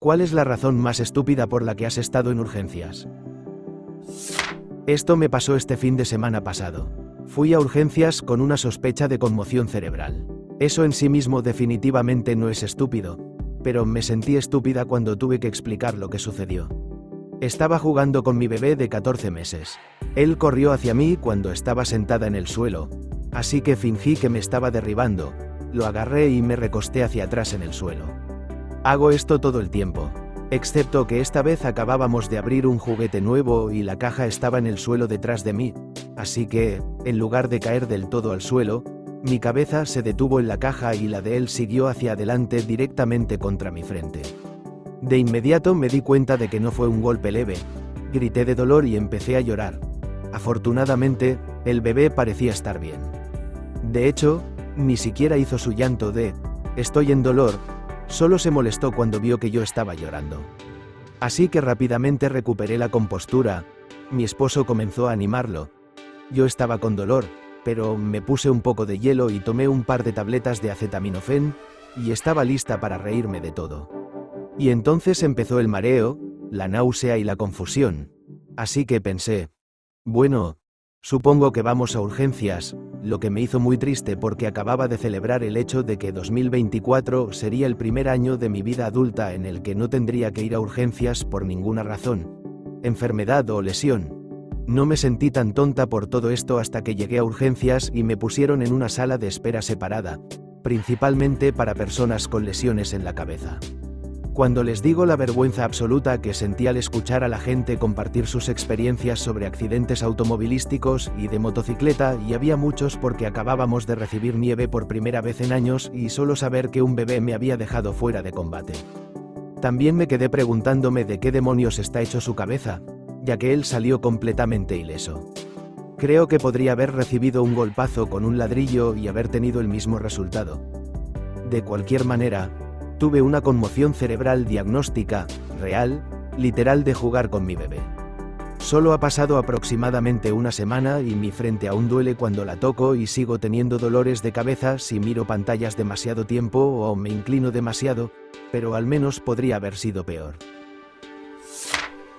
¿Cuál es la razón más estúpida por la que has estado en urgencias? Esto me pasó este fin de semana pasado. Fui a urgencias con una sospecha de conmoción cerebral. Eso en sí mismo definitivamente no es estúpido, pero me sentí estúpida cuando tuve que explicar lo que sucedió. Estaba jugando con mi bebé de 14 meses. Él corrió hacia mí cuando estaba sentada en el suelo, así que fingí que me estaba derribando, lo agarré y me recosté hacia atrás en el suelo. Hago esto todo el tiempo, excepto que esta vez acabábamos de abrir un juguete nuevo y la caja estaba en el suelo detrás de mí, así que, en lugar de caer del todo al suelo, mi cabeza se detuvo en la caja y la de él siguió hacia adelante directamente contra mi frente. De inmediato me di cuenta de que no fue un golpe leve, grité de dolor y empecé a llorar. Afortunadamente, el bebé parecía estar bien. De hecho, ni siquiera hizo su llanto de «estoy en dolor», solo se molestó cuando vio que yo estaba llorando. Así que rápidamente recuperé la compostura, mi esposo comenzó a animarlo. Yo estaba con dolor, pero me puse un poco de hielo y tomé un par de tabletas de acetaminofén, y estaba lista para reírme de todo. Y entonces empezó el mareo, la náusea y la confusión. Así que pensé, bueno, supongo que vamos a urgencias, lo que me hizo muy triste porque acababa de celebrar el hecho de que 2024 sería el primer año de mi vida adulta en el que no tendría que ir a urgencias por ninguna razón, enfermedad o lesión. No me sentí tan tonta por todo esto hasta que llegué a urgencias y me pusieron en una sala de espera separada, principalmente para personas con lesiones en la cabeza. Cuando les digo la vergüenza absoluta que sentí al escuchar a la gente compartir sus experiencias sobre accidentes automovilísticos y de motocicleta, y había muchos porque acabábamos de recibir nieve por primera vez en años y solo saber que un bebé me había dejado fuera de combate. También me quedé preguntándome de qué demonios está hecho su cabeza, ya que él salió completamente ileso. Creo que podría haber recibido un golpazo con un ladrillo y haber tenido el mismo resultado. De cualquier manera, tuve una conmoción cerebral diagnóstica, real, literal de jugar con mi bebé. Solo ha pasado aproximadamente una semana y mi frente aún duele cuando la toco y sigo teniendo dolores de cabeza si miro pantallas demasiado tiempo o me inclino demasiado, pero al menos podría haber sido peor.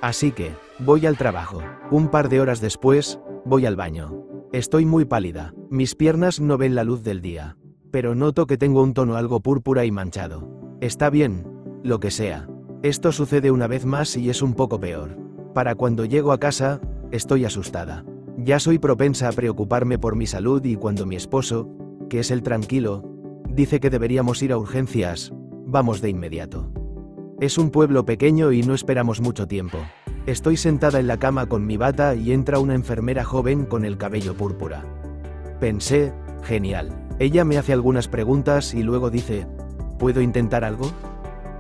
Así que, voy al trabajo. Un par de horas después, voy al baño. Estoy muy pálida, mis piernas no ven la luz del día, pero noto que tengo un tono algo púrpura y manchado. Está bien, lo que sea. Esto sucede una vez más y es un poco peor. Para cuando llego a casa, estoy asustada. Ya soy propensa a preocuparme por mi salud y cuando mi esposo, que es el tranquilo, dice que deberíamos ir a urgencias, vamos de inmediato. Es un pueblo pequeño y no esperamos mucho tiempo. Estoy sentada en la cama con mi bata y entra una enfermera joven con el cabello púrpura. Pensé, genial. Ella me hace algunas preguntas y luego dice, ¿puedo intentar algo?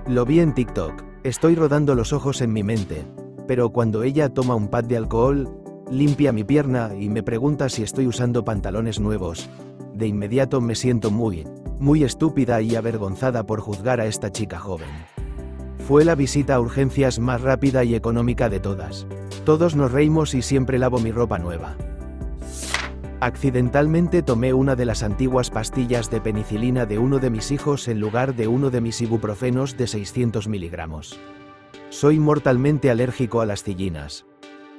Lo vi en TikTok, estoy rodando los ojos en mi mente, pero cuando ella toma un pad de alcohol, limpia mi pierna y me pregunta si estoy usando pantalones nuevos, de inmediato me siento muy estúpida y avergonzada por juzgar a esta chica joven. Fue la visita a urgencias más rápida y económica de todas. Todos nos reímos y siempre lavo mi ropa nueva. Accidentalmente tomé una de las antiguas pastillas de penicilina de uno de mis hijos en lugar de uno de mis ibuprofenos de 600 miligramos. Soy mortalmente alérgico a las cillinas.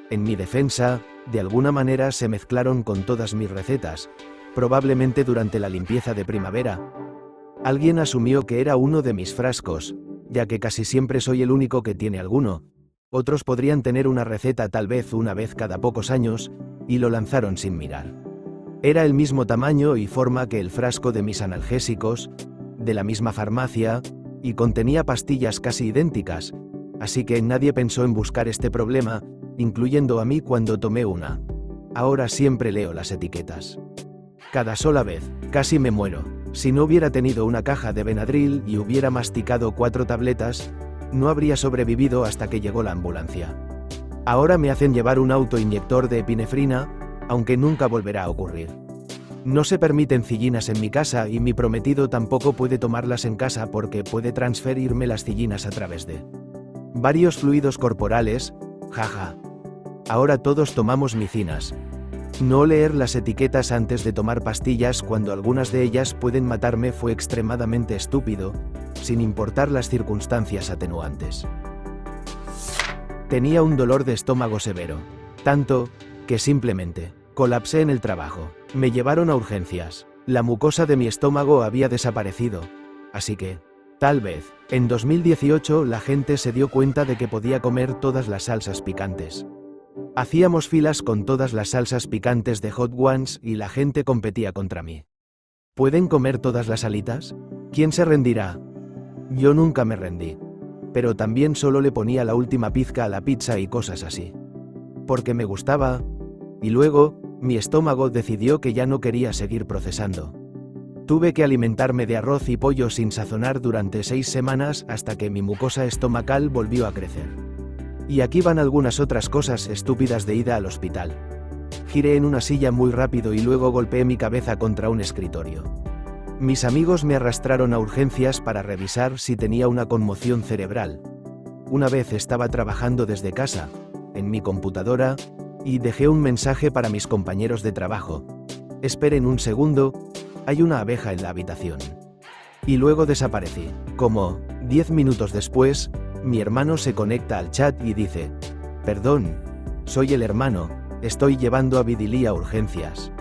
En mi defensa, de alguna manera se mezclaron con todas mis recetas, probablemente durante la limpieza de primavera. Alguien asumió que era uno de mis frascos, ya que casi siempre soy el único que tiene alguno. Otros podrían tener una receta tal vez una vez cada pocos años, y lo lanzaron sin mirar. Era el mismo tamaño y forma que el frasco de mis analgésicos, de la misma farmacia, y contenía pastillas casi idénticas, así que nadie pensó en buscar este problema, incluyendo a mí cuando tomé una. Ahora siempre leo las etiquetas. Cada sola vez, casi me muero. Si no hubiera tenido una caja de Benadryl y hubiera masticado 4 tabletas, no habría sobrevivido hasta que llegó la ambulancia. Ahora me hacen llevar un autoinyector de epinefrina, aunque nunca volverá a ocurrir. No se permiten cillinas en mi casa y mi prometido tampoco puede tomarlas en casa porque puede transferirme las cillinas a través de varios fluidos corporales, jaja. Ahora todos tomamos micinas. No leer las etiquetas antes de tomar pastillas cuando algunas de ellas pueden matarme fue extremadamente estúpido, sin importar las circunstancias atenuantes. Tenía un dolor de estómago severo, tanto que simplemente colapsé en el trabajo. Me llevaron a urgencias. La mucosa de mi estómago había desaparecido, así que, tal vez, en 2018 la gente se dio cuenta de que podía comer todas las salsas picantes. Hacíamos filas con todas las salsas picantes de Hot Ones y la gente competía contra mí. ¿Pueden comer todas las alitas? ¿Quién se rendirá? Yo nunca me rendí. Pero también solo le ponía la última pizca a la pizza y cosas así. Porque me gustaba. Y luego, mi estómago decidió que ya no quería seguir procesando. Tuve que alimentarme de arroz y pollo sin sazonar durante 6 semanas hasta que mi mucosa estomacal volvió a crecer. Y aquí van algunas otras cosas estúpidas de ida al hospital. Giré en una silla muy rápido y luego golpeé mi cabeza contra un escritorio. Mis amigos me arrastraron a urgencias para revisar si tenía una conmoción cerebral. Una vez estaba trabajando desde casa, en mi computadora, y dejé un mensaje para mis compañeros de trabajo. Esperen un segundo, hay una abeja en la habitación. Y luego desaparecí. Como 10 minutos después, mi hermano se conecta al chat y dice: perdón, soy el hermano, estoy llevando a Vidili a urgencias.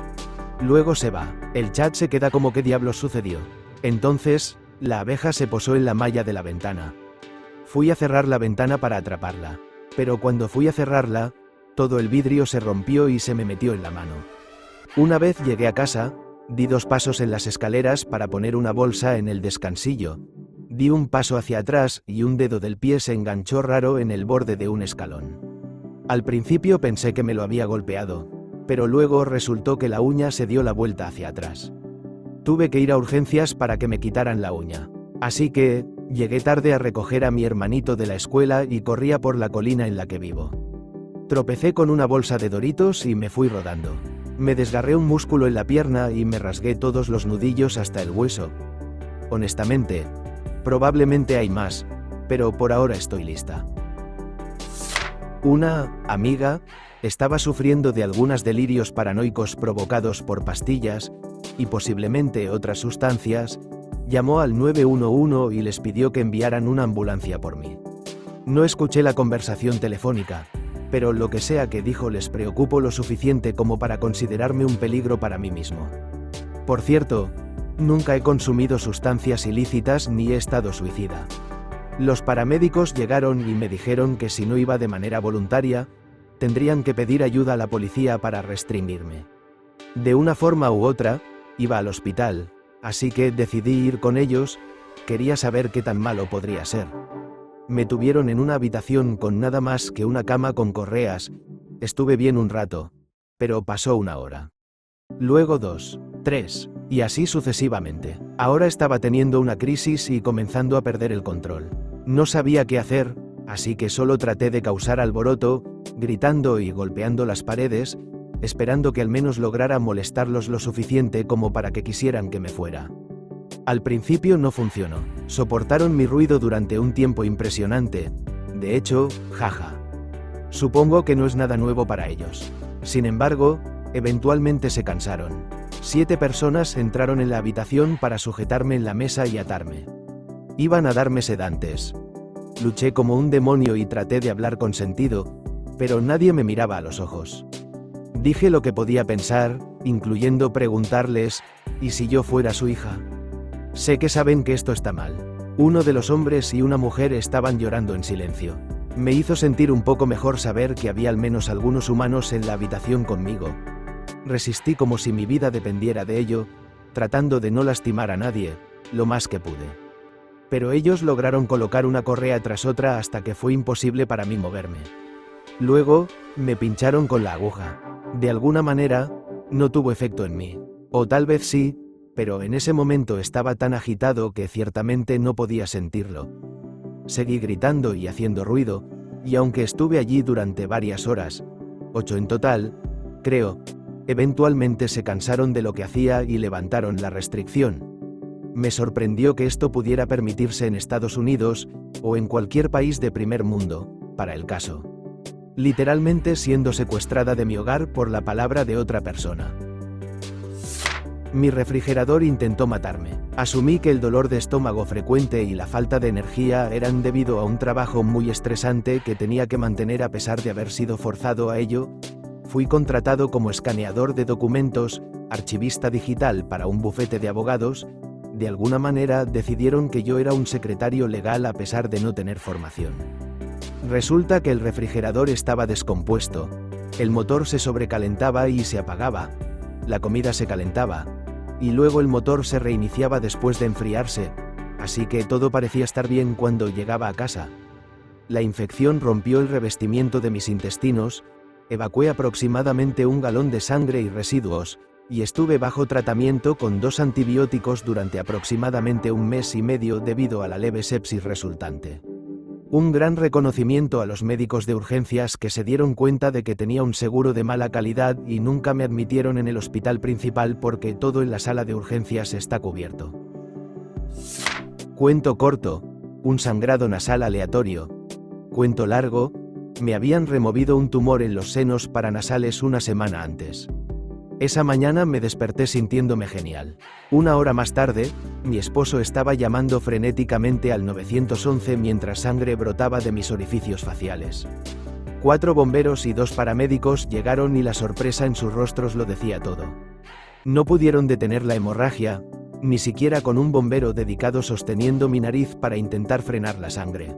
Luego se va. El chat se queda como ¿qué diablos sucedió? Entonces, la abeja se posó en la malla de la ventana. Fui a cerrar la ventana para atraparla. Pero cuando fui a cerrarla, todo el vidrio se rompió y se me metió en la mano. Una vez llegué a casa, di 2 pasos en las escaleras para poner una bolsa en el descansillo. Di un paso hacia atrás y un dedo del pie se enganchó raro en el borde de un escalón. Al principio pensé que me lo había golpeado, pero luego resultó que la uña se dio la vuelta hacia atrás. Tuve que ir a urgencias para que me quitaran la uña. Así que, llegué tarde a recoger a mi hermanito de la escuela y corría por la colina en la que vivo. Tropecé con una bolsa de Doritos y me fui rodando. Me desgarré un músculo en la pierna y me rasgué todos los nudillos hasta el hueso. Honestamente, probablemente hay más, pero por ahora estoy lista. Una amiga estaba sufriendo de algunos delirios paranoicos provocados por pastillas, y posiblemente otras sustancias. Llamó al 911 y les pidió que enviaran una ambulancia por mí. No escuché la conversación telefónica, pero lo que sea que dijo les preocupó lo suficiente como para considerarme un peligro para mí mismo. Por cierto, nunca he consumido sustancias ilícitas ni he estado suicida. Los paramédicos llegaron y me dijeron que si no iba de manera voluntaria, tendrían que pedir ayuda a la policía para restringirme. De una forma u otra, iba al hospital, así que decidí ir con ellos. Quería saber qué tan malo podría ser. Me tuvieron en una habitación con nada más que una cama con correas. Estuve bien un rato, pero pasó 1 hora. Luego 2, 3, y así sucesivamente. Ahora estaba teniendo una crisis y comenzando a perder el control. No sabía qué hacer, así que solo traté de causar alboroto, gritando y golpeando las paredes, esperando que al menos lograra molestarlos lo suficiente como para que quisieran que me fuera. Al principio no funcionó. Soportaron mi ruido durante un tiempo impresionante. De hecho, jaja. Supongo que no es nada nuevo para ellos. Sin embargo, eventualmente se cansaron. 7 personas entraron en la habitación para sujetarme en la mesa y atarme. Iban a darme sedantes. Luché como un demonio y traté de hablar con sentido, pero nadie me miraba a los ojos. Dije lo que podía pensar, incluyendo preguntarles, ¿y si yo fuera su hija? Sé que saben que esto está mal. Uno de los hombres y una mujer estaban llorando en silencio. Me hizo sentir un poco mejor saber que había al menos algunos humanos en la habitación conmigo. Resistí como si mi vida dependiera de ello, tratando de no lastimar a nadie, lo más que pude. Pero ellos lograron colocar una correa tras otra hasta que fue imposible para mí moverme. Luego, me pincharon con la aguja. De alguna manera, no tuvo efecto en mí. O tal vez sí, pero en ese momento estaba tan agitado que ciertamente no podía sentirlo. Seguí gritando y haciendo ruido, y aunque estuve allí durante varias horas, 8 en total, creo, eventualmente se cansaron de lo que hacía y levantaron la restricción. Me sorprendió que esto pudiera permitirse en Estados Unidos, o en cualquier país de primer mundo, para el caso. literalmente siendo secuestrada de mi hogar por la palabra de otra persona. Mi refrigerador intentó matarme. Asumí que el dolor de estómago frecuente y la falta de energía eran debido a un trabajo muy estresante que tenía que mantener a pesar de haber sido forzado a ello. Fui contratado como escaneador de documentos, archivista digital para un bufete de abogados. De alguna manera decidieron que yo era un secretario legal a pesar de no tener formación. Resulta que el refrigerador estaba descompuesto. El motor se sobrecalentaba y se apagaba. La comida se calentaba. Y luego el motor se reiniciaba después de enfriarse, así que todo parecía estar bien cuando llegaba a casa. La infección rompió el revestimiento de mis intestinos, evacué aproximadamente 1 galón de sangre y residuos, y estuve bajo tratamiento con 2 antibióticos durante aproximadamente 1 mes y medio debido a la leve sepsis resultante. Un gran reconocimiento a los médicos de urgencias que se dieron cuenta de que tenía un seguro de mala calidad y nunca me admitieron en el hospital principal porque todo en la sala de urgencias está cubierto. Cuento corto, un sangrado nasal aleatorio. Cuento largo, me habían removido un tumor en los senos paranasales 1 semana antes. Esa mañana me desperté sintiéndome genial. 1 hora más tarde, mi esposo estaba llamando frenéticamente al 911 mientras sangre brotaba de mis orificios faciales. 4 bomberos y 2 paramédicos llegaron y la sorpresa en sus rostros lo decía todo. No pudieron detener la hemorragia, ni siquiera con un bombero dedicado sosteniendo mi nariz para intentar frenar la sangre.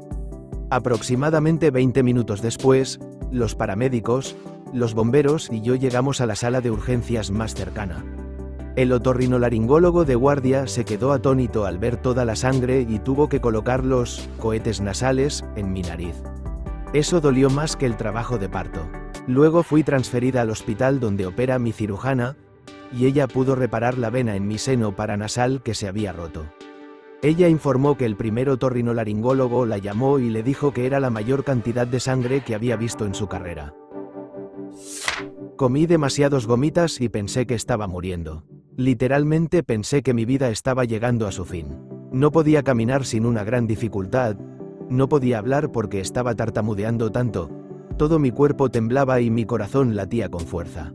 Aproximadamente 20 minutos después, los paramédicos, los bomberos y yo llegamos a la sala de urgencias más cercana. El otorrinolaringólogo de guardia se quedó atónito al ver toda la sangre y tuvo que colocar los cohetes nasales en mi nariz. Eso dolió más que el trabajo de parto. Luego fui transferida al hospital donde opera mi cirujana, y ella pudo reparar la vena en mi seno paranasal que se había roto. Ella informó que el primer otorrinolaringólogo la llamó y le dijo que era la mayor cantidad de sangre que había visto en su carrera. Comí demasiados gomitas y pensé que estaba muriendo. Literalmente pensé que mi vida estaba llegando a su fin. No podía caminar sin una gran dificultad, no podía hablar porque estaba tartamudeando tanto, todo mi cuerpo temblaba y mi corazón latía con fuerza.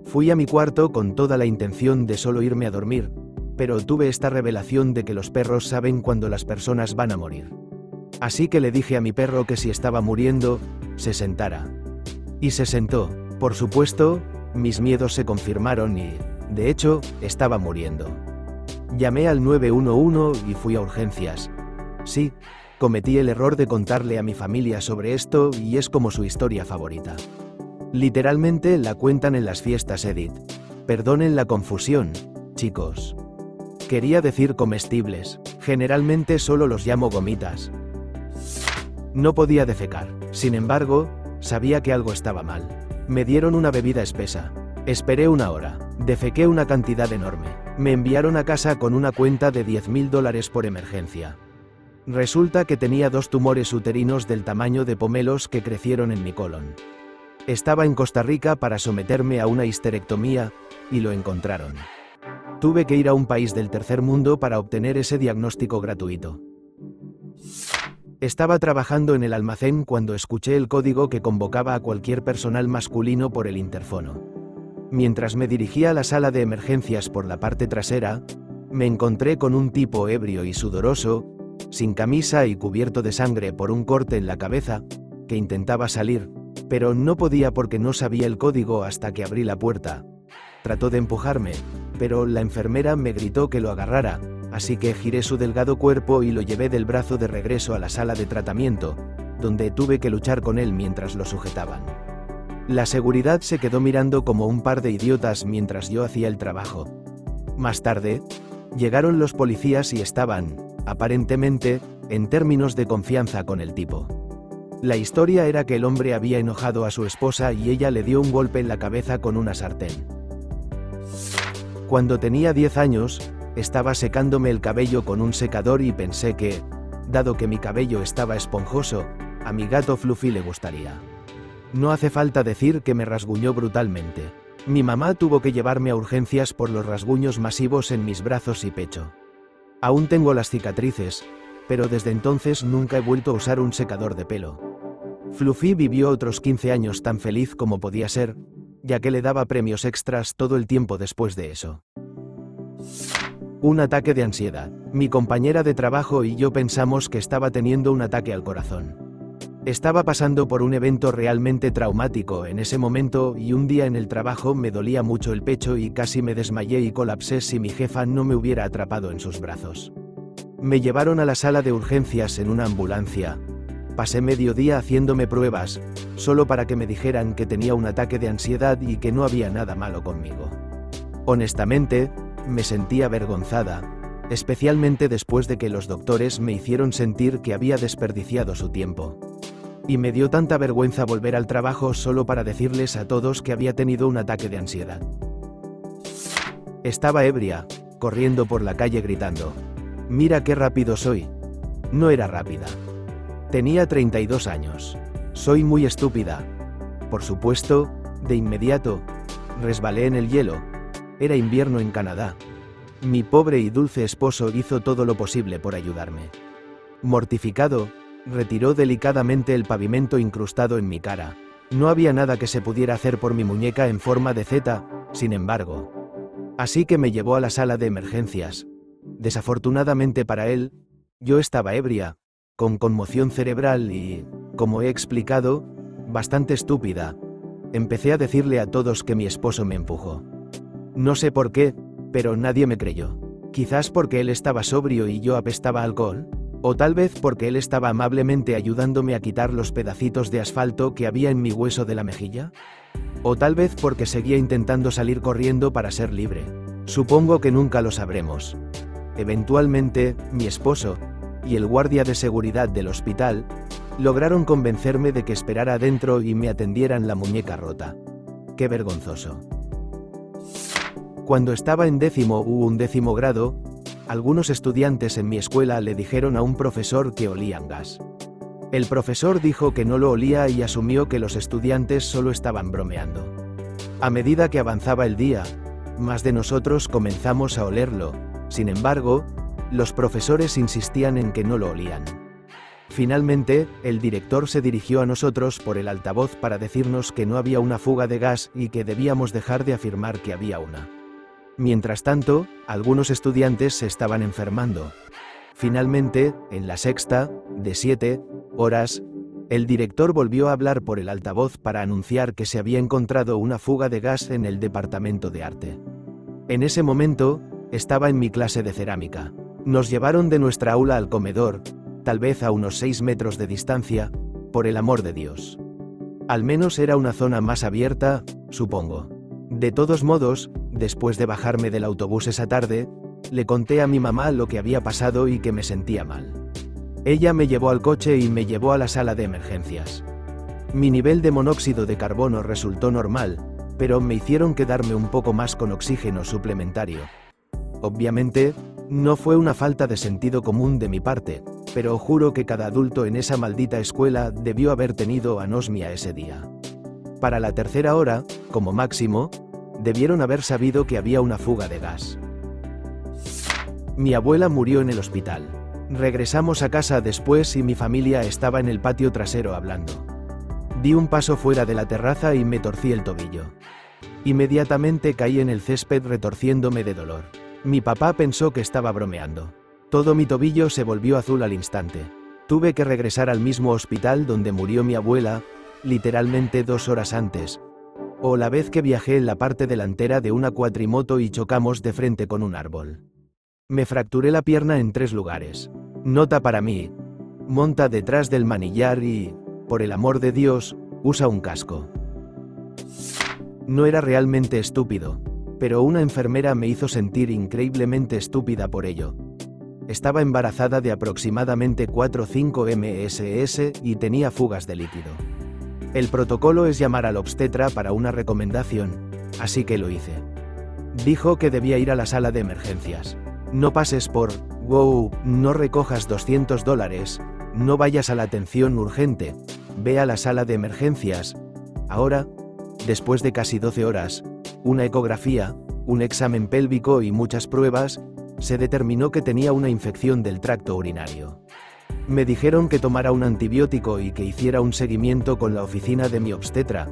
Fui a mi cuarto con toda la intención de solo irme a dormir, pero tuve esta revelación de que los perros saben cuando las personas van a morir. Así que le dije a mi perro que si estaba muriendo, se sentara. Y se sentó. Por supuesto, mis miedos se confirmaron y, de hecho, estaba muriendo. Llamé al 911 y fui a urgencias. Sí, cometí el error de contarle a mi familia sobre esto y es como su historia favorita. Literalmente la cuentan en las fiestas Edith. Perdonen la confusión, chicos. Quería decir comestibles, generalmente solo los llamo gomitas. No podía defecar, sin embargo, sabía que algo estaba mal. Me dieron una bebida espesa. Esperé 1 hora. Defequé una cantidad enorme. Me enviaron a casa con una cuenta de $10.000 por emergencia. Resulta que tenía 2 tumores uterinos del tamaño de pomelos que crecieron en mi colon. Estaba en Costa Rica para someterme a una histerectomía, y lo encontraron. Tuve que ir a un país del tercer mundo para obtener ese diagnóstico gratuito. Estaba trabajando en el almacén cuando escuché el código que convocaba a cualquier personal masculino por el interfono. Mientras me dirigía a la sala de emergencias por la parte trasera, me encontré con un tipo ebrio y sudoroso, sin camisa y cubierto de sangre por un corte en la cabeza, que intentaba salir, pero no podía porque no sabía el código hasta que abrí la puerta. Trató de empujarme, pero la enfermera me gritó que lo agarrara, así que giré su delgado cuerpo y lo llevé del brazo de regreso a la sala de tratamiento, donde tuve que luchar con él mientras lo sujetaban. La seguridad se quedó mirando como un par de idiotas mientras yo hacía el trabajo. Más tarde, llegaron los policías y estaban, aparentemente, en términos de confianza con el tipo. La historia era que el hombre había enojado a su esposa y ella le dio un golpe en la cabeza con una sartén. Cuando tenía 10 años, estaba secándome el cabello con un secador y pensé que, dado que mi cabello estaba esponjoso, a mi gato Fluffy le gustaría. No hace falta decir que me rasguñó brutalmente. Mi mamá tuvo que llevarme a urgencias por los rasguños masivos en mis brazos y pecho. Aún tengo las cicatrices, pero desde entonces nunca he vuelto a usar un secador de pelo. Fluffy vivió otros 15 años tan feliz como podía ser, ya que le daba premios extras todo el tiempo después de eso. Un ataque de ansiedad. Mi compañera de trabajo y yo pensamos que estaba teniendo un ataque al corazón. Estaba pasando por un evento realmente traumático en ese momento y un día en el trabajo me dolía mucho el pecho y casi me desmayé y colapsé si mi jefa no me hubiera atrapado en sus brazos. Me llevaron a la sala de urgencias en una ambulancia. Pasé medio día haciéndome pruebas, solo para que me dijeran que tenía un ataque de ansiedad y que no había nada malo conmigo. Honestamente, me sentía avergonzada, especialmente después de que los doctores me hicieron sentir que había desperdiciado su tiempo. Y me dio tanta vergüenza volver al trabajo solo para decirles a todos que había tenido un ataque de ansiedad. Estaba ebria, corriendo por la calle gritando: «¡Mira qué rápido soy!». No era rápida. Tenía 32 años. Soy muy estúpida. Por supuesto, de inmediato, resbalé en el hielo. Era invierno en Canadá. Mi pobre y dulce esposo hizo todo lo posible por ayudarme. Mortificado, retiró delicadamente el pavimento incrustado en mi cara. No había nada que se pudiera hacer por mi muñeca en forma de Z, sin embargo. Así que me llevó a la sala de emergencias. Desafortunadamente para él, yo estaba ebria, con conmoción cerebral y, como he explicado, bastante estúpida. Empecé a decirle a todos que mi esposo me empujó. No sé por qué, pero nadie me creyó. Quizás porque él estaba sobrio y yo apestaba a alcohol. O tal vez porque él estaba amablemente ayudándome a quitar los pedacitos de asfalto que había en mi hueso de la mejilla. O tal vez porque seguía intentando salir corriendo para ser libre. Supongo que nunca lo sabremos. Eventualmente, mi esposo, y el guardia de seguridad del hospital, lograron convencerme de que esperara adentro y me atendieran la muñeca rota. ¡Qué vergonzoso! Cuando estaba en 10º u 11º grado, algunos estudiantes en mi escuela le dijeron a un profesor que olían gas. El profesor dijo que no lo olía y asumió que los estudiantes solo estaban bromeando. A medida que avanzaba el día, más de nosotros comenzamos a olerlo. Sin embargo, los profesores insistían en que no lo olían. Finalmente, el director se dirigió a nosotros por el altavoz para decirnos que no había una fuga de gas y que debíamos dejar de afirmar que había una. Mientras tanto, algunos estudiantes se estaban enfermando. Finalmente, en la sexta, de 7 horas, el director volvió a hablar por el altavoz para anunciar que se había encontrado una fuga de gas en el departamento de arte. En ese momento, estaba en mi clase de cerámica. Nos llevaron de nuestra aula al comedor, tal vez a unos 6 metros de distancia, por el amor de Dios. Al menos era una zona más abierta, supongo. De todos modos, después de bajarme del autobús esa tarde, le conté a mi mamá lo que había pasado y que me sentía mal. Ella me llevó al coche y me llevó a la sala de emergencias. Mi nivel de monóxido de carbono resultó normal, pero me hicieron quedarme un poco más con oxígeno suplementario. Obviamente, no fue una falta de sentido común de mi parte, pero juro que cada adulto en esa maldita escuela debió haber tenido anosmia ese día. Para la tercera hora, como máximo, debieron haber sabido que había una fuga de gas. Mi abuela murió en el hospital. Regresamos a casa después y mi familia estaba en el patio trasero hablando. Di un paso fuera de la terraza y me torcí el tobillo. Inmediatamente caí en el césped retorciéndome de dolor. Mi papá pensó que estaba bromeando. Todo mi tobillo se volvió azul al instante. Tuve que regresar al mismo hospital donde murió mi abuela, literalmente 2 horas antes, o la vez que viajé en la parte delantera de una cuatrimoto y chocamos de frente con un árbol. Me fracturé la pierna en 3 lugares. Nota para mí: monta detrás del manillar y, por el amor de Dios, usa un casco. No era realmente estúpido, pero una enfermera me hizo sentir increíblemente estúpida por ello. Estaba embarazada de aproximadamente 4 o 5 meses y tenía fugas de líquido. El protocolo es llamar al obstetra para una recomendación, así que lo hice. Dijo que debía ir a la sala de emergencias. No pases por, wow, no recojas $200, no vayas a la atención urgente, ve a la sala de emergencias. Ahora, después de casi 12 horas, una ecografía, un examen pélvico y muchas pruebas, se determinó que tenía una infección del tracto urinario. Me dijeron que tomara un antibiótico y que hiciera un seguimiento con la oficina de mi obstetra.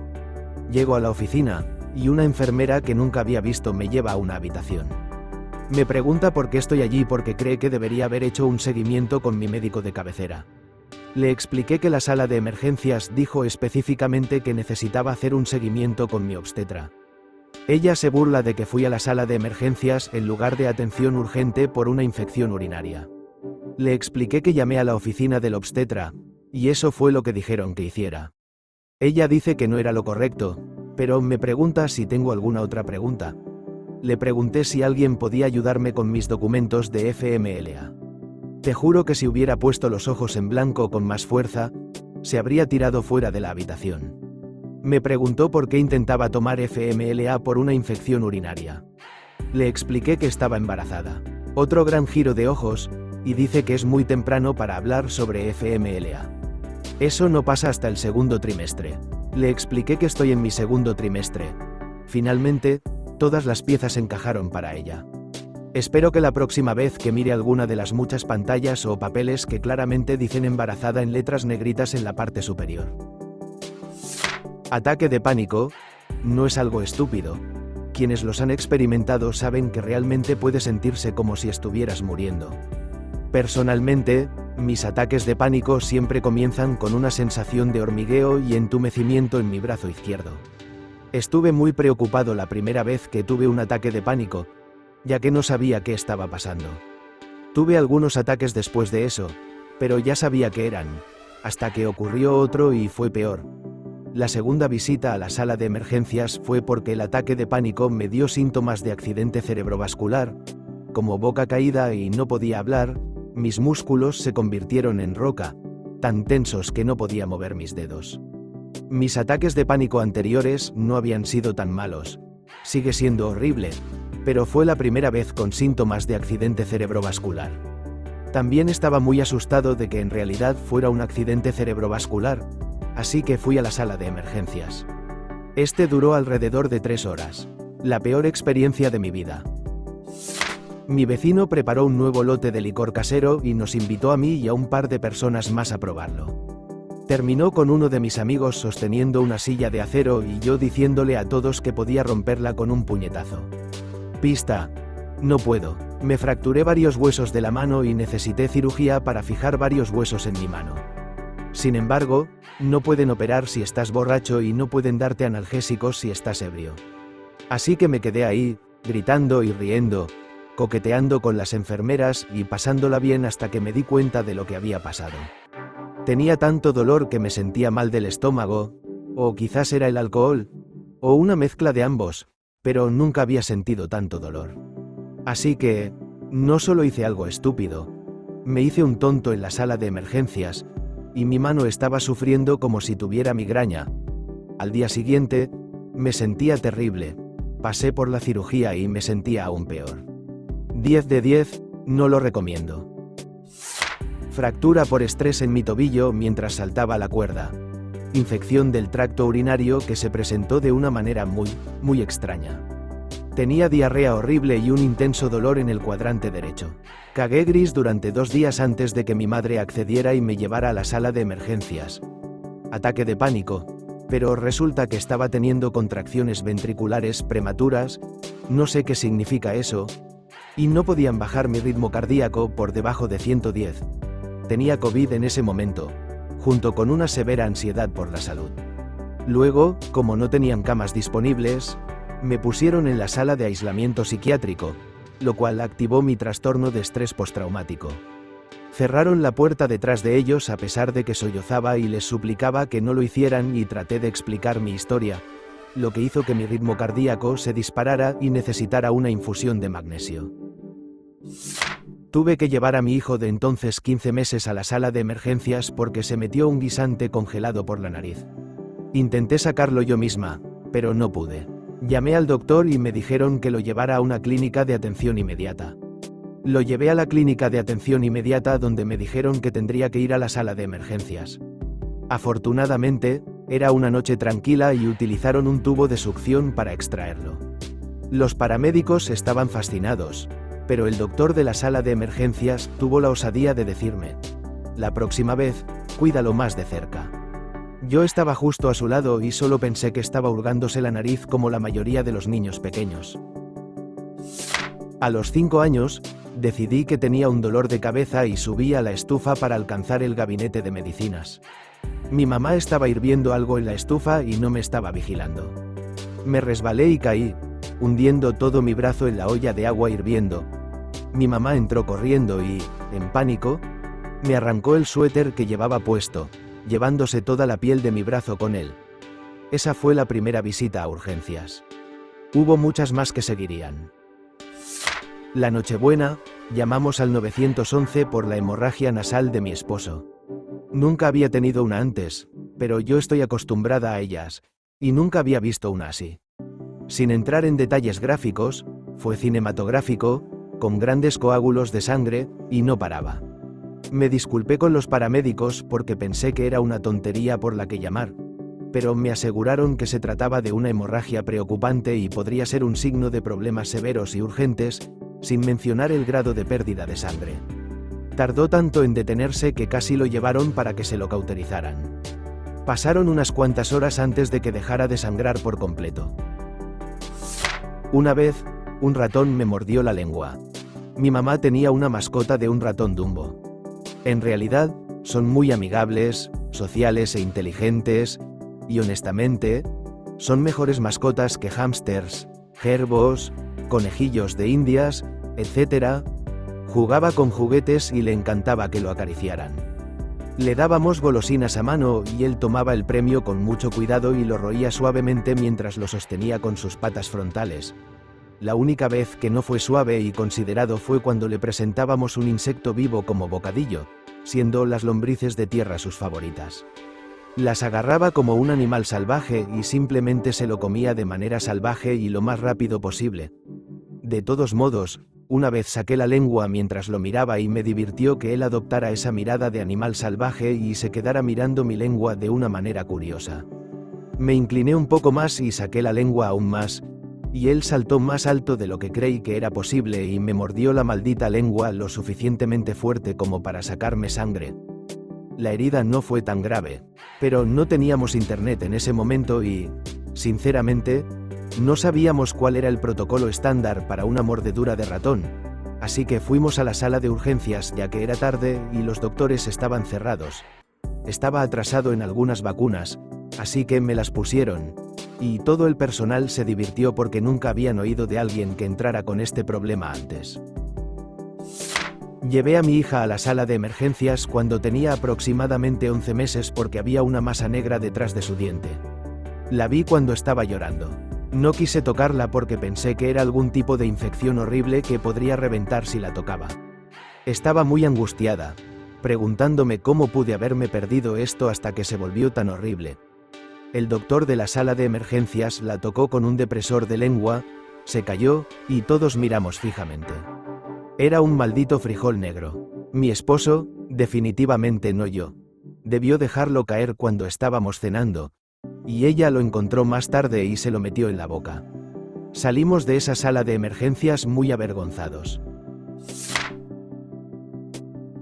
Llego a la oficina, y una enfermera que nunca había visto me lleva a una habitación. Me pregunta por qué estoy allí porque cree que debería haber hecho un seguimiento con mi médico de cabecera. Le expliqué que la sala de emergencias dijo específicamente que necesitaba hacer un seguimiento con mi obstetra. Ella se burla de que fui a la sala de emergencias en lugar de atención urgente por una infección urinaria. Le expliqué que llamé a la oficina del obstetra, y eso fue lo que dijeron que hiciera. Ella dice que no era lo correcto, pero me pregunta si tengo alguna otra pregunta. Le pregunté si alguien podía ayudarme con mis documentos de FMLA. Te juro que si hubiera puesto los ojos en blanco con más fuerza, se habría tirado fuera de la habitación. Me preguntó por qué intentaba tomar FMLA por una infección urinaria. Le expliqué que estaba embarazada. Otro gran giro de ojos, y dice que es muy temprano para hablar sobre FMLA. Eso no pasa hasta el segundo trimestre. Le expliqué que estoy en mi segundo trimestre. Finalmente, todas las piezas encajaron para ella. Espero que la próxima vez que mire alguna de las muchas pantallas o papeles que claramente dicen embarazada en letras negritas en la parte superior. Ataque de pánico no es algo estúpido. Quienes los han experimentado saben que realmente puede sentirse como si estuvieras muriendo. Personalmente, mis ataques de pánico siempre comienzan con una sensación de hormigueo y entumecimiento en mi brazo izquierdo. Estuve muy preocupado la primera vez que tuve un ataque de pánico, ya que no sabía qué estaba pasando. Tuve algunos ataques después de eso, pero ya sabía qué eran, hasta que ocurrió otro y fue peor. La segunda visita a la sala de emergencias fue porque el ataque de pánico me dio síntomas de accidente cerebrovascular, como boca caída y no podía hablar, mis músculos se convirtieron en roca, tan tensos que no podía mover mis dedos. Mis ataques de pánico anteriores no habían sido tan malos. Sigue siendo horrible, pero fue la primera vez con síntomas de accidente cerebrovascular. También estaba muy asustado de que en realidad fuera un accidente cerebrovascular, así que fui a la sala de emergencias. Este duró alrededor de 3 horas. La peor experiencia de mi vida. Mi vecino preparó un nuevo lote de licor casero y nos invitó a mí y a un par de personas más a probarlo. Terminó con uno de mis amigos sosteniendo una silla de acero y yo diciéndole a todos que podía romperla con un puñetazo. Pista. No puedo. Me fracturé varios huesos de la mano y necesité cirugía para fijar varios huesos en mi mano. Sin embargo, no pueden operar si estás borracho y no pueden darte analgésicos si estás ebrio. Así que me quedé ahí, gritando y riendo, coqueteando con las enfermeras y pasándola bien hasta que me di cuenta de lo que había pasado. Tenía tanto dolor que me sentía mal del estómago, o quizás era el alcohol, o una mezcla de ambos, pero nunca había sentido tanto dolor. Así que, no solo hice algo estúpido, me hice un tonto en la sala de emergencias, y mi mano estaba sufriendo como si tuviera migraña. Al día siguiente, me sentía terrible, pasé por la cirugía y me sentía aún peor. 10 de 10, no lo recomiendo. Fractura por estrés en mi tobillo mientras saltaba la cuerda. Infección del tracto urinario que se presentó de una manera muy extraña. Tenía diarrea horrible y un intenso dolor en el cuadrante derecho. Cagué gris durante 2 días antes de que mi madre accediera y me llevara a la sala de emergencias. Ataque de pánico, pero resulta que estaba teniendo contracciones ventriculares prematuras, no sé qué significa eso, y no podían bajar mi ritmo cardíaco por debajo de 110. Tenía COVID en ese momento, junto con una severa ansiedad por la salud. Luego, como no tenían camas disponibles, me pusieron en la sala de aislamiento psiquiátrico, lo cual activó mi trastorno de estrés postraumático. Cerraron la puerta detrás de ellos a pesar de que sollozaba y les suplicaba que no lo hicieran y traté de explicar mi historia, lo que hizo que mi ritmo cardíaco se disparara y necesitara una infusión de magnesio. Tuve que llevar a mi hijo de entonces 15 meses a la sala de emergencias porque se metió un guisante congelado por la nariz. Intenté sacarlo yo misma, pero no pude. Llamé al doctor y me dijeron que lo llevara a una clínica de atención inmediata. Lo llevé a la clínica de atención inmediata donde me dijeron que tendría que ir a la sala de emergencias. Afortunadamente, era una noche tranquila y utilizaron un tubo de succión para extraerlo. Los paramédicos estaban fascinados, pero el doctor de la sala de emergencias tuvo la osadía de decirme: La próxima vez, cuídalo más de cerca. Yo estaba justo a su lado y solo pensé que estaba hurgándose la nariz como la mayoría de los niños pequeños. A los 5 años, decidí que tenía un dolor de cabeza y subí a la estufa para alcanzar el gabinete de medicinas. Mi mamá estaba hirviendo algo en la estufa y no me estaba vigilando. Me resbalé y caí, hundiendo todo mi brazo en la olla de agua hirviendo. Mi mamá entró corriendo y, en pánico, me arrancó el suéter que llevaba puesto, llevándose toda la piel de mi brazo con él. Esa fue la primera visita a urgencias. Hubo muchas más que seguirían. La Nochebuena, llamamos al 911 por la hemorragia nasal de mi esposo. Nunca había tenido una antes, pero yo estoy acostumbrada a ellas, y nunca había visto una así. Sin entrar en detalles gráficos, fue cinematográfico, con grandes coágulos de sangre, y no paraba. Me disculpé con los paramédicos porque pensé que era una tontería por la que llamar, pero me aseguraron que se trataba de una hemorragia preocupante y podría ser un signo de problemas severos y urgentes, sin mencionar el grado de pérdida de sangre. Tardó tanto en detenerse que casi lo llevaron para que se lo cauterizaran. Pasaron unas cuantas horas antes de que dejara de sangrar por completo. Una vez, un ratón me mordió la lengua. Mi mamá tenía una mascota de un ratón Dumbo. En realidad, son muy amigables, sociales e inteligentes, y honestamente, son mejores mascotas que hámsters, gerbos, conejillos de indias, etc. Jugaba con juguetes y le encantaba que lo acariciaran. Le dábamos golosinas a mano y él tomaba el premio con mucho cuidado y lo roía suavemente mientras lo sostenía con sus patas frontales. La única vez que no fue suave y considerado fue cuando le presentábamos un insecto vivo como bocadillo, siendo las lombrices de tierra sus favoritas. Las agarraba como un animal salvaje y simplemente se lo comía de manera salvaje y lo más rápido posible. De todos modos, una vez saqué la lengua mientras lo miraba y me divirtió que él adoptara esa mirada de animal salvaje y se quedara mirando mi lengua de una manera curiosa. Me incliné un poco más y saqué la lengua aún más, y él saltó más alto de lo que creí que era posible y me mordió la maldita lengua lo suficientemente fuerte como para sacarme sangre. La herida no fue tan grave, pero no teníamos internet en ese momento y, sinceramente, no sabíamos cuál era el protocolo estándar para una mordedura de ratón, así que fuimos a la sala de urgencias ya que era tarde y los doctores estaban cerrados. Estaba atrasado en algunas vacunas, así que me las pusieron, y todo el personal se divirtió porque nunca habían oído de alguien que entrara con este problema antes. Llevé a mi hija a la sala de emergencias cuando tenía aproximadamente 11 meses porque había una masa negra detrás de su diente. La vi cuando estaba llorando. No quise tocarla porque pensé que era algún tipo de infección horrible que podría reventar si la tocaba. Estaba muy angustiada, preguntándome cómo pude haberme perdido esto hasta que se volvió tan horrible. El doctor de la sala de emergencias la tocó con un depresor de lengua, se cayó, y todos miramos fijamente. Era un maldito frijol negro. Mi esposo, definitivamente no yo. Debió dejarlo caer cuando estábamos cenando, y ella lo encontró más tarde y se lo metió en la boca. Salimos de esa sala de emergencias muy avergonzados.